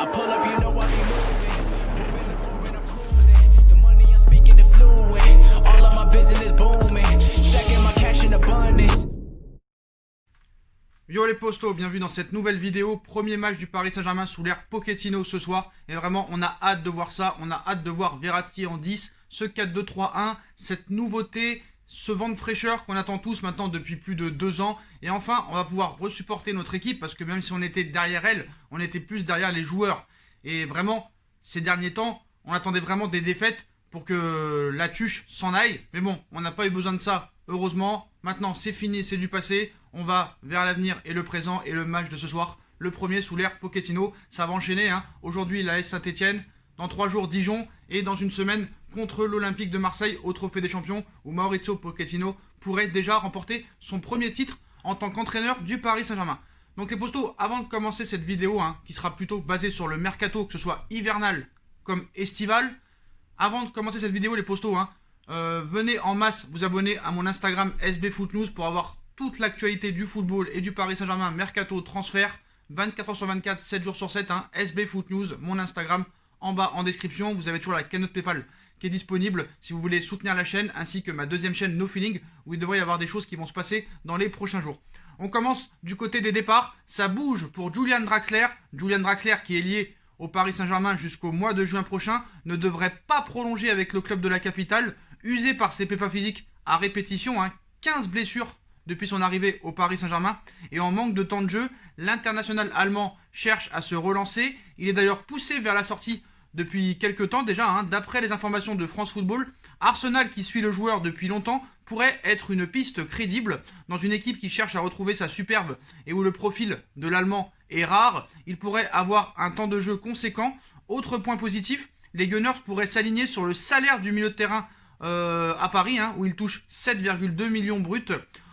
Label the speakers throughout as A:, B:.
A: I pull up, you know I be moving. Moving the floor and I'm cruising. The money I'm speaking is fluent. All of my business booming. Stacking my cash in abundance.
B: Yo les postos, bienvenue dans cette nouvelle vidéo. Premier match du Paris Saint-Germain sous l'ère Pochettino ce soir. Et vraiment, on a hâte de voir ça. On a hâte de voir Verratti en 10. Ce 4-2-3-1, cette nouveauté, ce vent de fraîcheur qu'on attend tous maintenant depuis plus de 2 ans. Et enfin, on va pouvoir resupporter notre équipe parce que même si on était derrière elle, on était plus derrière les joueurs. Et vraiment, ces derniers temps, on attendait vraiment des défaites pour que la tuche s'en aille. Mais bon, on n'a pas eu besoin de ça, heureusement. Maintenant, c'est fini, c'est du passé. On va vers l'avenir et le présent et le match de ce soir. Le premier sous l'ère Pochettino. Ça va enchaîner. Aujourd'hui, l'AS Saint-Etienne. Dans 3 jours, Dijon. Et dans une semaine, contre l'Olympique de Marseille au Trophée des Champions, où Mauricio Pochettino pourrait déjà remporter son premier titre en tant qu'entraîneur du Paris Saint-Germain. Donc les postos, avant de commencer cette vidéo, qui sera plutôt basée sur le mercato, que ce soit hivernal comme estival, avant de commencer cette vidéo, les postos, venez en masse vous abonner à mon Instagram SB Foot News pour avoir toute l'actualité du football et du Paris Saint-Germain, mercato, transfert, 24h sur 24, 7 jours sur 7, SB Foot News, mon Instagram, en bas en description, vous avez toujours la cagnotte Paypal qui est disponible si vous voulez soutenir la chaîne, ainsi que ma deuxième chaîne No Feeling, où il devrait y avoir des choses qui vont se passer dans les prochains jours. On commence du côté des départs, ça bouge pour Julian Draxler. Julian Draxler qui est lié au Paris Saint-Germain jusqu'au mois de juin prochain, ne devrait pas prolonger avec le club de la capitale, usé par ses pépins physiques à répétition, 15 blessures depuis son arrivée au Paris Saint-Germain, et en manque de temps de jeu, l'international allemand cherche à se relancer. Il est d'ailleurs poussé vers la sortie depuis quelques temps déjà, d'après les informations de France Football. Arsenal, qui suit le joueur depuis longtemps, pourrait être une piste crédible dans une équipe qui cherche à retrouver sa superbe et où le profil de l'Allemand est rare. Il pourrait avoir un temps de jeu conséquent. Autre point positif, les Gunners pourraient s'aligner sur le salaire du milieu de terrain à Paris, où il touche 7,2 millions bruts.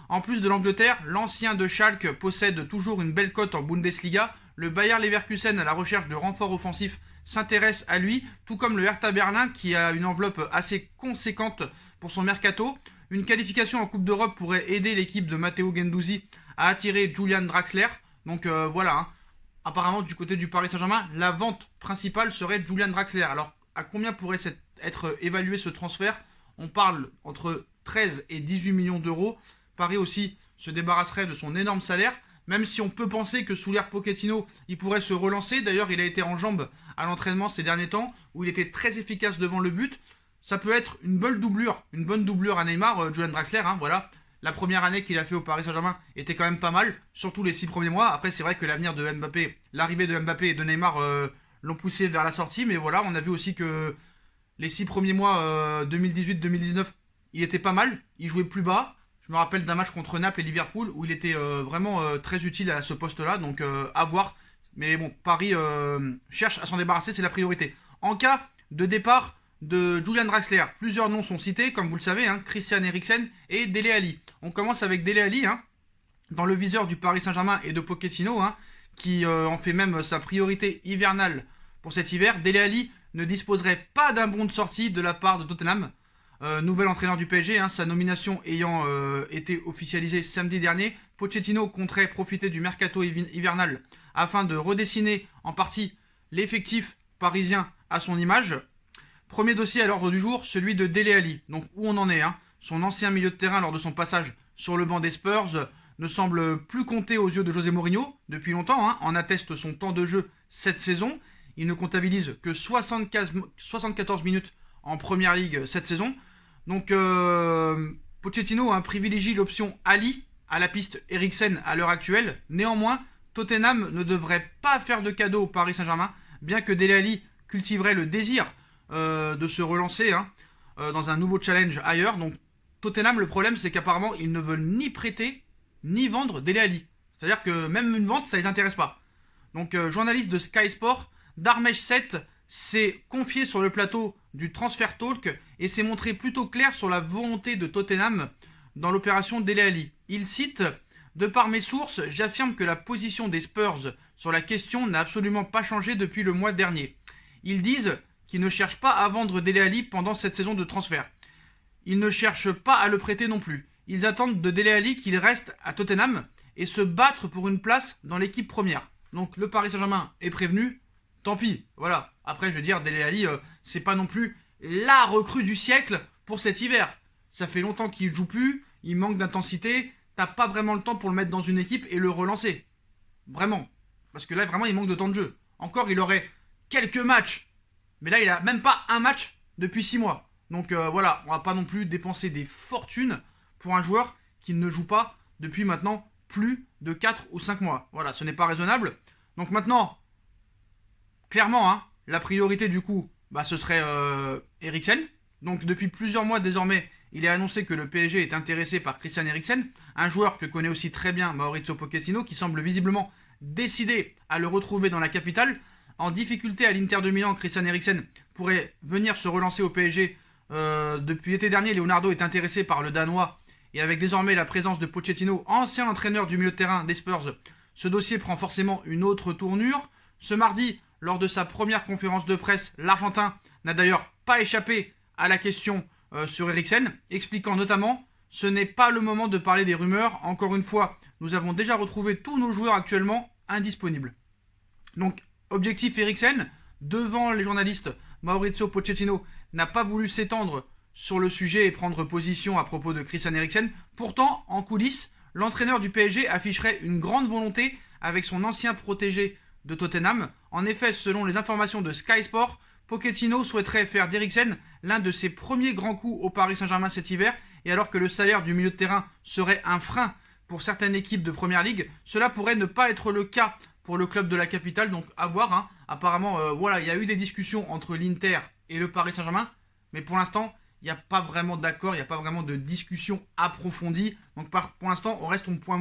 B: En plus de l'Angleterre, l'ancien de Schalke possède toujours une belle cote en Bundesliga. Le Bayer Leverkusen, à la recherche de renforts offensifs, s'intéresse à lui, tout comme le Hertha Berlin qui a une enveloppe assez conséquente pour son mercato. Une qualification en Coupe d'Europe pourrait aider l'équipe de Matteo Guendouzi à attirer Julian Draxler. Donc voilà, apparemment du côté du Paris Saint-Germain, la vente principale serait Julian Draxler. Alors à combien pourrait être évalué ce transfert? On parle entre 13 et 18 millions d'euros. Paris aussi se débarrasserait de son énorme salaire. Même si on peut penser que sous l'ère Pochettino, il pourrait se relancer. D'ailleurs, il a été en jambes à l'entraînement ces derniers temps, où il était très efficace devant le but. Ça peut être une bonne doublure à Neymar, Julian Draxler, voilà. La première année qu'il a fait au Paris Saint-Germain était quand même pas mal, surtout les 6 premiers mois. Après, c'est vrai que l'avenir de Mbappé, l'arrivée de Mbappé et de Neymar l'ont poussé vers la sortie. Mais voilà, on a vu aussi que les 6 premiers mois 2018-2019, il était pas mal. Il jouait plus bas. Je me rappelle d'un match contre Naples et Liverpool où il était vraiment très utile à ce poste-là. Donc à voir. Mais bon, Paris cherche à s'en débarrasser, c'est la priorité. En cas de départ de Julian Draxler, plusieurs noms sont cités, comme vous le savez, Christian Eriksen et Dele Alli. On commence avec Dele Alli, dans le viseur du Paris Saint-Germain et de Pochettino, qui en fait même sa priorité hivernale pour cet hiver. Dele Alli ne disposerait pas d'un bon de sortie de la part de Tottenham. Nouvel entraîneur du PSG, sa nomination ayant été officialisée samedi dernier. Pochettino compterait profiter du mercato hivernal afin de redessiner en partie l'effectif parisien à son image. Premier dossier à l'ordre du jour, celui de Dele Alli. Donc où on en est, Son ancien milieu de terrain lors de son passage sur le banc des Spurs ne semble plus compter aux yeux de José Mourinho depuis longtemps, en atteste son temps de jeu cette saison. Il ne comptabilise que 74 minutes en première ligue cette saison. Donc Pochettino privilégie l'option Ali à la piste Eriksen à l'heure actuelle. Néanmoins, Tottenham ne devrait pas faire de cadeau au Paris Saint-Germain, bien que Dele Alli cultiverait le désir de se relancer dans un nouveau challenge ailleurs. Donc Tottenham, le problème c'est qu'apparemment ils ne veulent ni prêter ni vendre Dele Alli. C'est-à-dire que même une vente, ça les intéresse pas. Donc journaliste de Sky Sport, Dharmesh Seth s'est confié sur le plateau du Transfer Talk et s'est montré plutôt clair sur la volonté de Tottenham dans l'opération Dele Alli. Il cite « De par mes sources, j'affirme que la position des Spurs sur la question n'a absolument pas changé depuis le mois dernier. Ils disent qu'ils ne cherchent pas à vendre Dele Alli pendant cette saison de transfert. Ils ne cherchent pas à le prêter non plus. Ils attendent de Dele Alli qu'il reste à Tottenham et se battre pour une place dans l'équipe première. » Donc le Paris Saint-Germain est prévenu, tant pis, voilà. Après, je veux dire, Dele Alli, c'est pas non plus la recrue du siècle pour cet hiver. Ça fait longtemps qu'il joue plus, il manque d'intensité, t'as pas vraiment le temps pour le mettre dans une équipe et le relancer. Vraiment. Parce que là, vraiment, il manque de temps de jeu. Encore, il aurait quelques matchs. Mais là, il a même pas un match depuis 6 mois. Donc voilà, on va pas non plus dépenser des fortunes pour un joueur qui ne joue pas depuis maintenant plus de 4 ou 5 mois. Voilà, ce n'est pas raisonnable. Donc maintenant, clairement, hein, la priorité du coup, bah, ce serait Eriksen. Donc depuis plusieurs mois désormais, il est annoncé que le PSG est intéressé par Christian Eriksen, un joueur que connaît aussi très bien Mauricio Pochettino, qui semble visiblement décidé à le retrouver dans la capitale. En difficulté à l'Inter de Milan, Christian Eriksen pourrait venir se relancer au PSG. Depuis l'été dernier, Leonardo est intéressé par le Danois, et avec désormais la présence de Pochettino, ancien entraîneur du milieu de terrain des Spurs, ce dossier prend forcément une autre tournure. Ce mardi, lors de sa première conférence de presse, l'Argentin n'a d'ailleurs pas échappé à la question sur Eriksen, expliquant notamment « Ce n'est pas le moment de parler des rumeurs, encore une fois, nous avons déjà retrouvé tous nos joueurs actuellement indisponibles. » Donc, objectif Eriksen, devant les journalistes, Mauricio Pochettino n'a pas voulu s'étendre sur le sujet et prendre position à propos de Christian Eriksen. Pourtant, en coulisses, l'entraîneur du PSG afficherait une grande volonté avec son ancien protégé de Tottenham. En effet, selon les informations de Sky Sport, Pochettino souhaiterait faire d'Eriksen l'un de ses premiers grands coups au Paris Saint-Germain cet hiver, et alors que le salaire du milieu de terrain serait un frein pour certaines équipes de Première Ligue, cela pourrait ne pas être le cas pour le club de la capitale, donc à voir. Hein. Apparemment, voilà, il y a eu des discussions entre l'Inter et le Paris Saint-Germain, mais pour l'instant, il n'y a pas vraiment d'accord, il n'y a pas vraiment de discussion approfondie. Donc pour l'instant, on reste au point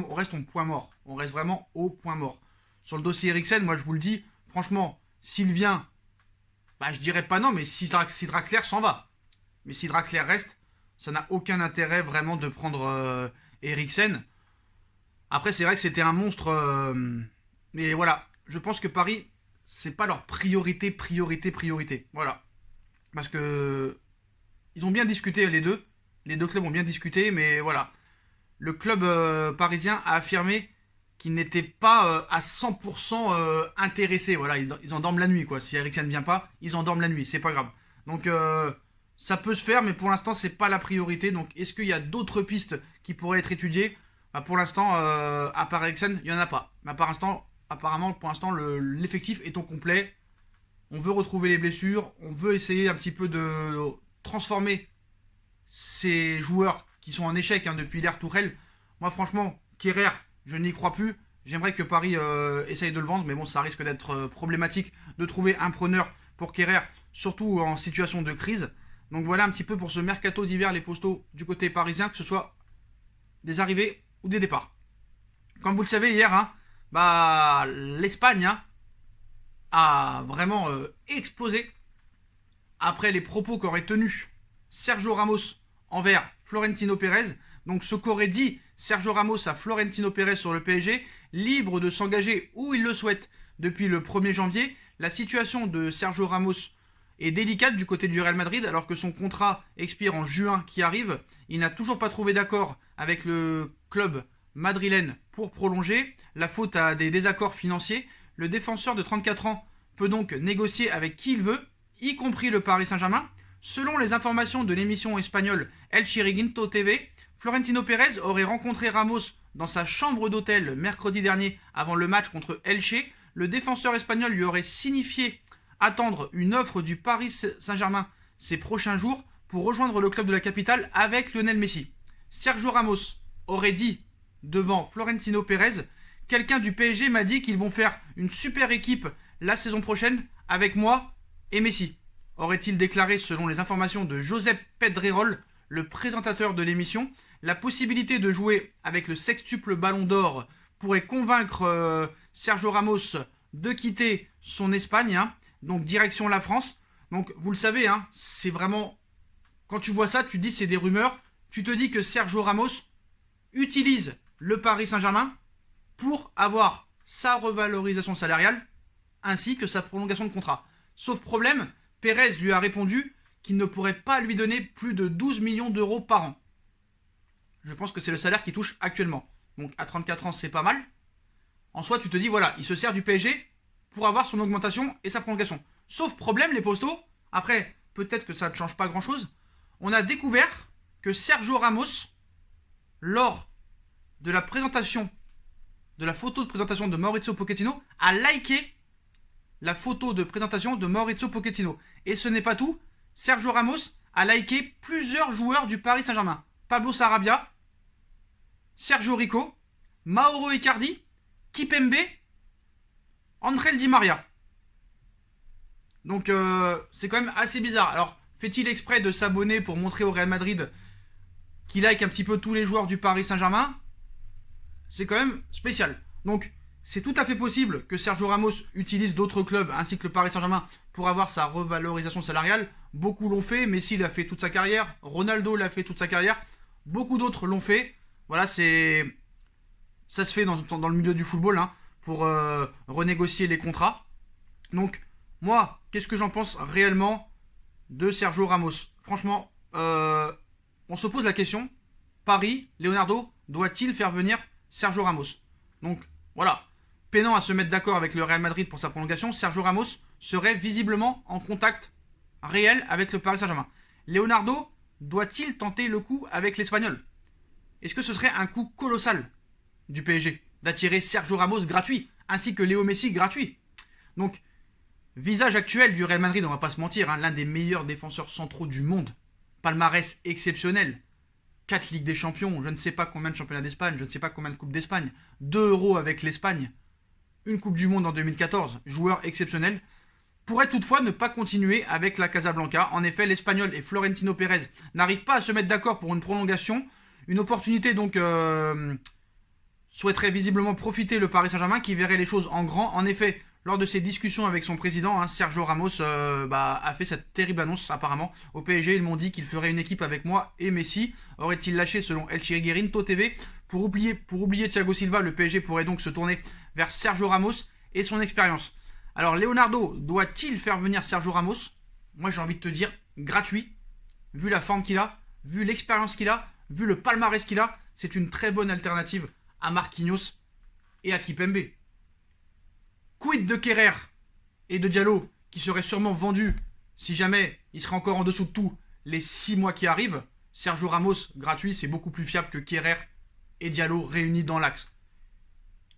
B: mort. On reste vraiment au point mort. Sur le dossier Eriksen, moi je vous le dis, franchement, s'il vient, bah, je dirais pas non, mais si Draxler s'en va. Mais si Draxler reste, ça n'a aucun intérêt vraiment de prendre Eriksen. Après, c'est vrai que c'était un monstre, mais voilà, je pense que Paris, c'est pas leur priorité. Voilà. Parce que ils ont bien discuté les deux clubs ont bien discuté, mais voilà. Le club parisien a affirmé qu'il n'était pas à 100% intéressé. Voilà, ils endorment la nuit, quoi. Si Eriksen ne vient pas, ils endorment la nuit, c'est pas grave. Donc ça peut se faire, mais pour l'instant, c'est pas la priorité. Donc est-ce qu'il y a d'autres pistes qui pourraient être étudiées? Bah, pour l'instant, à part Eriksen, il n'y en a pas. Mais apparemment, pour l'instant, l'effectif est au complet. On veut retrouver les blessures, on veut essayer un petit peu de transformer ces joueurs qui sont en échec depuis l'ère Tourelle. Moi, franchement, Kehrer, je n'y crois plus. J'aimerais que Paris essaye de le vendre, mais bon, ça risque d'être problématique de trouver un preneur pour Kehrer, surtout en situation de crise. Donc voilà un petit peu pour ce mercato d'hiver, les postos du côté parisien, que ce soit des arrivées ou des départs. Comme vous le savez, hier, hein, bah, l'Espagne a vraiment explosé après les propos qu'aurait tenus Sergio Ramos envers Florentino Pérez. Donc ce qu'aurait dit Sergio Ramos à Florentino Pérez sur le PSG, libre de s'engager où il le souhaite depuis le 1er janvier. La situation de Sergio Ramos est délicate du côté du Real Madrid alors que son contrat expire en juin qui arrive. Il n'a toujours pas trouvé d'accord avec le club madrilène pour prolonger. La faute à des désaccords financiers. Le défenseur de 34 ans peut donc négocier avec qui il veut, y compris le Paris Saint-Germain. Selon les informations de l'émission espagnole El Chiringuito TV, Florentino Pérez aurait rencontré Ramos dans sa chambre d'hôtel mercredi dernier avant le match contre Elche. Le défenseur espagnol lui aurait signifié attendre une offre du Paris Saint-Germain ces prochains jours pour rejoindre le club de la capitale avec Lionel Messi. Sergio Ramos aurait dit devant Florentino Pérez: quelqu'un du PSG m'a dit qu'ils vont faire une super équipe la saison prochaine avec moi et Messi. Aurait-il déclaré selon les informations de Josep Pedrerol, le présentateur de l'émission. La possibilité de jouer avec le sextuple Ballon d'Or pourrait convaincre Sergio Ramos de quitter son Espagne, donc direction la France. Donc vous le savez, c'est vraiment... Quand tu vois ça, tu te dis c'est des rumeurs, tu te dis que Sergio Ramos utilise le Paris Saint-Germain pour avoir sa revalorisation salariale ainsi que sa prolongation de contrat. Sauf problème, Pérez lui a répondu qu'il ne pourrait pas lui donner plus de 12 millions d'euros par an. Je pense que c'est le salaire qu'il touche actuellement. Donc à 34 ans, c'est pas mal. En soi, tu te dis, voilà, il se sert du PSG pour avoir son augmentation et sa prolongation. Sauf problème, les postos, après, peut-être que ça ne change pas grand-chose, on a découvert que Sergio Ramos, lors de la présentation, de la photo de présentation de Mauricio Pochettino, a liké la photo de présentation de Mauricio Pochettino. Et ce n'est pas tout, Sergio Ramos a liké plusieurs joueurs du Paris Saint-Germain. Pablo Sarabia, Sergio Rico, Mauro Icardi, Kipembe, André Di Maria. Donc c'est quand même assez bizarre. Alors fait-il exprès de s'abonner pour montrer au Real Madrid qu'il like un petit peu tous les joueurs du Paris Saint-Germain? C'est quand même spécial. Donc c'est tout à fait possible que Sergio Ramos utilise d'autres clubs ainsi que le Paris Saint-Germain pour avoir sa revalorisation salariale. Beaucoup l'ont fait, Messi l'a fait toute sa carrière, Ronaldo l'a fait toute sa carrière, beaucoup d'autres l'ont fait. Voilà, ça se fait dans le milieu du football, hein, pour renégocier les contrats. Donc moi, qu'est-ce que j'en pense réellement de Sergio Ramos? Franchement, on se pose la question, Paris, Leonardo, doit-il faire venir Sergio Ramos? Donc voilà, peinant à se mettre d'accord avec le Real Madrid pour sa prolongation, Sergio Ramos serait visiblement en contact réel avec le Paris Saint-Germain. Leonardo doit-il tenter le coup avec l'Espagnol? Est-ce que ce serait un coup colossal du PSG d'attirer Sergio Ramos gratuit, ainsi que Léo Messi gratuit? Donc, visage actuel du Real Madrid, on va pas se mentir, hein, l'un des meilleurs défenseurs centraux du monde. Palmarès exceptionnel. 4 Ligues des Champions, je ne sais pas combien de championnats d'Espagne, je ne sais pas combien de Coupes d'Espagne, 2 euros avec l'Espagne, une Coupe du Monde en 2014, joueur exceptionnel, pourrait toutefois ne pas continuer avec la Casablanca. En effet, l'Espagnol et Florentino Pérez n'arrivent pas à se mettre d'accord pour une prolongation. Une opportunité donc souhaiterait visiblement profiter le Paris Saint-Germain qui verrait les choses en grand. En effet, lors de ses discussions avec son président, hein, Sergio Ramos a fait cette terrible annonce apparemment. Au PSG, ils m'ont dit qu'il ferait une équipe avec moi et Messi. Aurait-il lâché selon El Chiriguerinto TV? Pour oublier Thiago Silva, le PSG pourrait donc se tourner vers Sergio Ramos et son expérience. Alors Leonardo, doit-il faire venir Sergio Ramos? Moi j'ai envie de te dire gratuit. Vu la forme qu'il a, vu l'expérience qu'il a, vu le palmarès qu'il a, c'est une très bonne alternative à Marquinhos et à Kipembe. Quid de Kerrer et de Diallo, qui seraient sûrement vendus si jamais il serait encore en dessous de tout les 6 mois qui arrivent? Sergio Ramos, gratuit, c'est beaucoup plus fiable que Kerrer et Diallo réunis dans l'axe.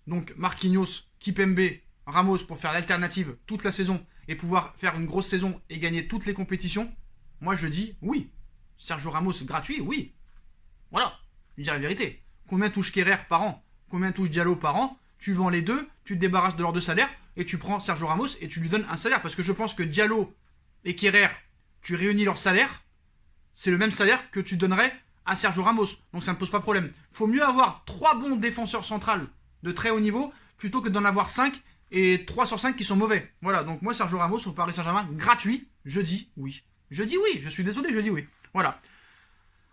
B: Donc Marquinhos, Kipembe, Ramos pour faire l'alternative toute la saison et pouvoir faire une grosse saison et gagner toutes les compétitions, moi je dis oui. Sergio Ramos gratuit, oui. Voilà, je dis la vérité. Combien touche Kerrer par an? Combien touche Diallo par an? Tu vends les deux, tu te débarrasses de leurs deux salaires et tu prends Sergio Ramos et tu lui donnes un salaire. Parce que je pense que Diallo et Kerrer, tu réunis leur salaire, c'est le même salaire que tu donnerais à Sergio Ramos. Donc ça ne pose pas de problème. Faut mieux avoir 3 bons défenseurs centrales de très haut niveau plutôt que d'en avoir 5 et 3 sur 5 qui sont mauvais. Voilà, donc moi Sergio Ramos au Paris Saint-Germain, gratuit, je dis oui. Je dis oui, je suis désolé, je dis oui. Voilà.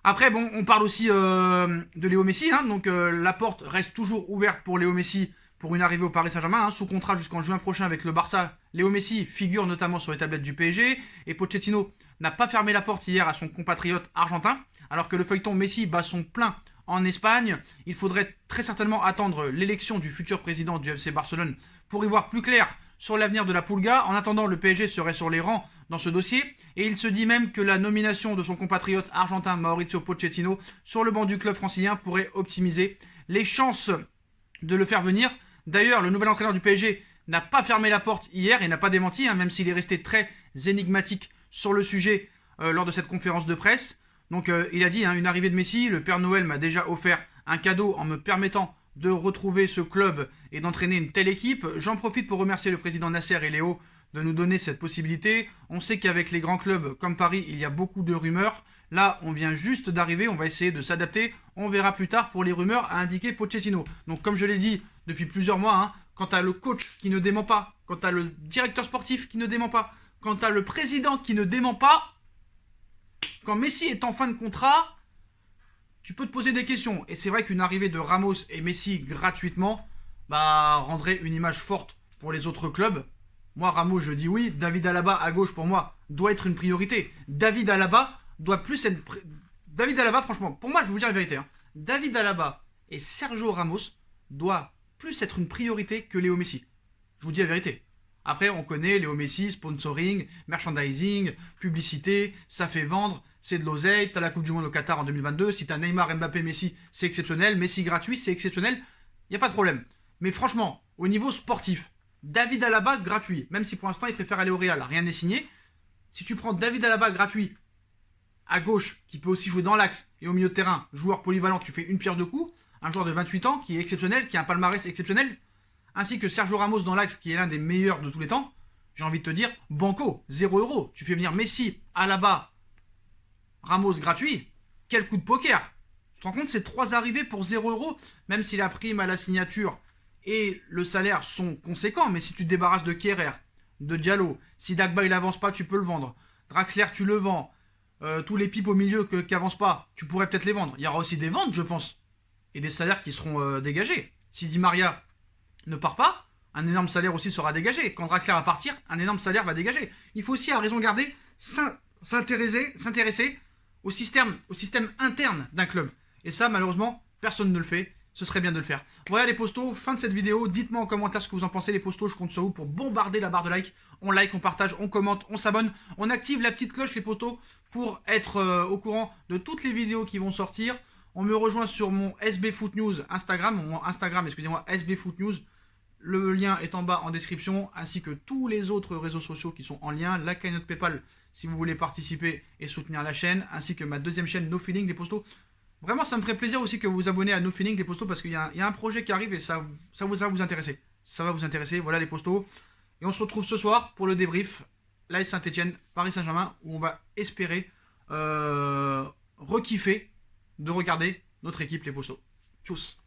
B: Après, bon, on parle aussi de Léo Messi, hein, donc la porte reste toujours ouverte pour Léo Messi pour une arrivée au Paris Saint-Germain, hein, sous contrat jusqu'en juin prochain avec le Barça. Léo Messi figure notamment sur les tablettes du PSG, et Pochettino n'a pas fermé la porte hier à son compatriote argentin, alors que le feuilleton Messi bat son plein en Espagne. Il faudrait très certainement attendre l'élection du futur président du FC Barcelone pour y voir plus clair sur l'avenir de la Pulga. En attendant, le PSG serait sur les rangs dans ce dossier, et il se dit même que la nomination de son compatriote argentin Mauricio Pochettino sur le banc du club francilien pourrait optimiser les chances de le faire venir. D'ailleurs, le nouvel entraîneur du PSG n'a pas fermé la porte hier et n'a pas démenti, hein, même s'il est resté très énigmatique sur le sujet lors de cette conférence de presse. Donc il a dit, hein, une arrivée de Messi, le Père Noël m'a déjà offert un cadeau en me permettant de retrouver ce club et d'entraîner une telle équipe. J'en profite pour remercier le président Nasser et Léo de nous donner cette possibilité. On sait qu'avec les grands clubs comme Paris, il y a beaucoup de rumeurs. Là, on vient juste d'arriver, on va essayer de s'adapter. On verra plus tard pour les rumeurs, a indiqué Pochettino. Donc comme je l'ai dit depuis plusieurs mois, hein, quand tu as le coach qui ne dément pas, quand tu as le directeur sportif qui ne dément pas, quand tu as le président qui ne dément pas, quand Messi est en fin de contrat, tu peux te poser des questions. Et c'est vrai qu'une arrivée de Ramos et Messi gratuitement rendrait une image forte pour les autres clubs. Moi, Ramos, je dis oui. David Alaba, à gauche, pour moi, doit être une priorité. David Alaba doit plus être... David Alaba, franchement, pour moi, je vais vous dire la vérité. Hein. David Alaba et Sergio Ramos doivent plus être une priorité que Léo Messi. Je vous dis la vérité. Après, on connaît Léo Messi, sponsoring, merchandising, publicité, ça fait vendre, c'est de l'oseille, t'as la Coupe du Monde au Qatar en 2022, si t'as Neymar, Mbappé, Messi, c'est exceptionnel, Messi gratuit, c'est exceptionnel, y a pas de problème. Mais franchement, au niveau sportif, David Alaba gratuit, même si pour l'instant il préfère aller au Real, rien n'est signé. Si tu prends David Alaba gratuit, à gauche, qui peut aussi jouer dans l'axe, et au milieu de terrain, joueur polyvalent, tu fais une pierre deux coups, un joueur de 28 ans qui est exceptionnel, qui a un palmarès exceptionnel, ainsi que Sergio Ramos dans l'axe, qui est l'un des meilleurs de tous les temps, j'ai envie de te dire, banco, 0 €. Tu fais venir Messi, Alaba, Ramos gratuit, quel coup de poker. Tu te rends compte, c'est 3 arrivées pour 0 €, même si la prime à la signature et le salaire sont conséquents, mais si tu te débarrasses de Kehrer, de Diallo, si Dagba il avance pas, tu peux le vendre. Draxler, tu le vends. Tous les pipes au milieu qui avancent pas, tu pourrais peut-être les vendre. Il y aura aussi des ventes, je pense, et des salaires qui seront dégagés. Si Di Maria ne part pas, un énorme salaire aussi sera dégagé. Quand Draxler va partir, un énorme salaire va dégager. Il faut aussi, à raison garder, s'intéresser au système interne d'un club. Et ça, malheureusement, personne ne le fait. Ce serait bien de le faire. Voilà les postos, fin de cette vidéo. Dites-moi en commentaire ce que vous en pensez, les postos. Je compte sur vous pour bombarder la barre de like. On like, on partage, on commente, on s'abonne. On active la petite cloche, les postos, pour être au courant de toutes les vidéos qui vont sortir. On me rejoint sur mon SB Foot News Instagram, excusez-moi, SB Foot News. Le lien est en bas en description, ainsi que tous les autres réseaux sociaux qui sont en lien. La cagnotte PayPal si vous voulez participer et soutenir la chaîne, ainsi que ma deuxième chaîne No Feeling, les postos. Vraiment, ça me ferait plaisir aussi que vous vous abonnez à No Feeling, les postos, parce qu'il y a un projet qui arrive et ça va vous intéresser. Ça va vous intéresser, voilà les postos. Et on se retrouve ce soir pour le débrief. L'AS Saint-Etienne, Paris Saint-Germain, où on va espérer rekiffer de regarder notre équipe, les postos. Tchuss.